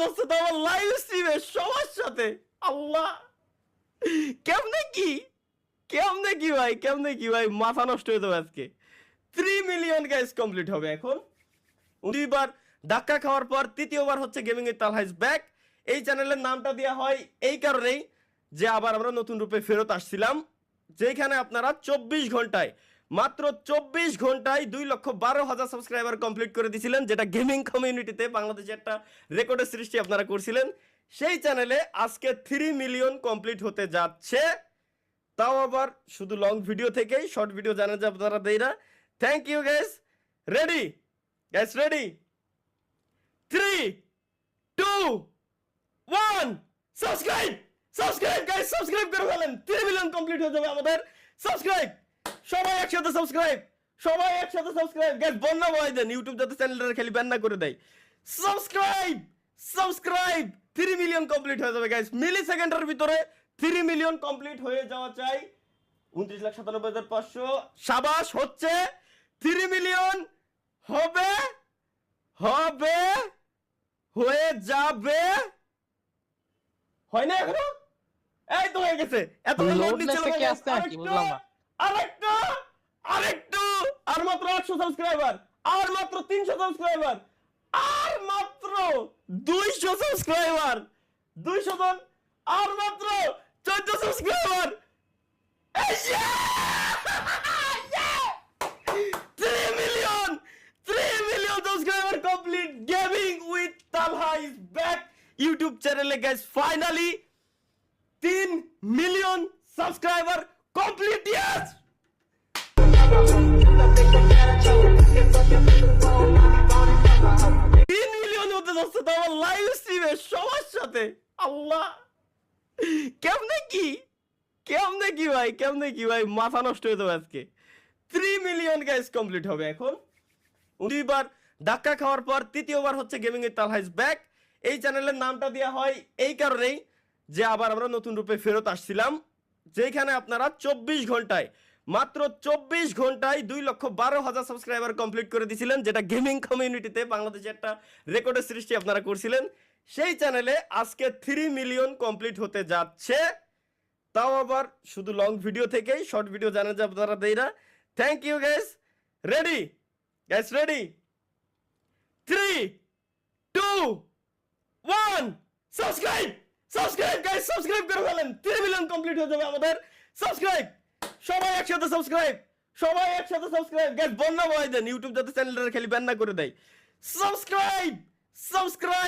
যাচ্ছে তো আমার লাইভ স্ট্রিমে সবার সাথে। আল্লাহ, কেমনে কি ভাই মাথা নষ্ট হয়ে যাবে আজকে। 3 মিলিয়ন গাইস কমপ্লিট হবে এখন। দুইবার ধাক্কা খাওয়ার পর তৃতীয়বার হচ্ছে গেমিং এর তালহা ইজ ব্যাক। এই চ্যানেলের নামটা দেওয়া হয় এই কারণেই যে আবার আমরা নতুন রূপে ফেরত আসছিলাম, যেখানে আপনারা 24 ঘন্টায়, মাত্র 24 ঘন্টায় 2,12,000 সাবস্ক্রাইবার কমপ্লিট করে দিয়েছিলেন, যেটা গেমিং কমিউনিটিতে বাংলাদেশে একটা রেকর্ডের সৃষ্টি আপনারা করছিলেন। সেই চ্যানেলে আজকে 3 মিলিয়ন কমপ্লিট হতে যাচ্ছে, তাও আবার শুধু লং ভিডিও থেকেই, শর্ট ভিডিও জানা যাবে আপনারা দেইরা। Thank you guys. Ready guys, ready? 3 2 1 subscribe guys, subscribe করে ফেলেন। 3 মিলিয়ন কমপ্লিট হয়ে যাবে আমাদের। সাবস্ক্রাইব, সবাই একসাথে সাবস্ক্রাইব গাইস। বন্যা বয় দেন, ইউটিউব যাতে চ্যানেলটা খালি ব্যান না করে দেয়। সাবস্ক্রাইব 3 মিলিয়ন কমপ্লিট হয়ে যাবে গাইস। মিলি সেকেন্ডের ভিতরে 3 মিলিয়ন কমপ্লিট হয়ে যাওয়া চাই। 29,97,500 শাবাশ, হচ্ছে 3 মিলিয়ন হবে হয়ে যাবে। হয় না এখনো? এই তো হয়ে গেছে। এত লোড নিচ্ছে কি আসছে নাকি বুঝলাম না। আরেকটু আর মাত্র 800 সাবস্ক্রাইবার, আর মাত্র 300 সাবস্ক্রাইবার, আর মাত্র 200 সাবস্ক্রাইবার, 200 জন, আর মাত্র 14 subscriber. 3 million subscriber complete. Gaming with Talha is back YouTube চ্যানেলে guys. Finally 3 million subscriber complete. Yes, 3 million হতে যাচ্ছে তো আমার লাইভ স্ট্রিমে সবার সাথে। আল্লাহ, কেমনে কি ভাই মাথা নষ্ট হয়ে যাবে আজকে। 3 মিলিয়ন গাইস কমপ্লিট হবে এখন। দুইবার ধাক্কা খাওয়ার পর তৃতীয়বার হচ্ছে গেমিং এর তালহা ইজ ব্যাক। এই চ্যানেলের নামটা দেওয়া হয় এই কারণেই যে আবার আমরা নতুন রূপে ফেরত আসছিলাম, যেখানে আপনারা 24 ঘন্টায়, মাত্র 24 ঘন্টায় 2,12,000 সাবস্ক্রাইবার কমপ্লিট করে দিয়েছিলেন, যেটা গেমিং কমিউনিটিতে বাংলাদেশে একটা রেকর্ডের সৃষ্টি আপনারা করছিলেন। সেই চ্যানেলে আজকে 3 মিলিয়ন কমপ্লিট হতে যাচ্ছে, তাও আবার শুধু লং ভিডিও থেকেই, শর্ট ভিডিও জানা যাবে আপনারা দেইরা। Thank you guys. Ready guys, ready? 3 2 1 subscribe guys, subscribe করে ফেলেন। 3 মিলিয়ন কমপ্লিট হয়ে যাবে আমাদের। সাবস্ক্রাইব, সবাই একসাথে সাবস্ক্রাইব গাইস। বন্যা বয় দেন, ইউটিউব যাতে চ্যানেলটা খালি ব্যান না করে দেয়। সাবস্ক্রাইব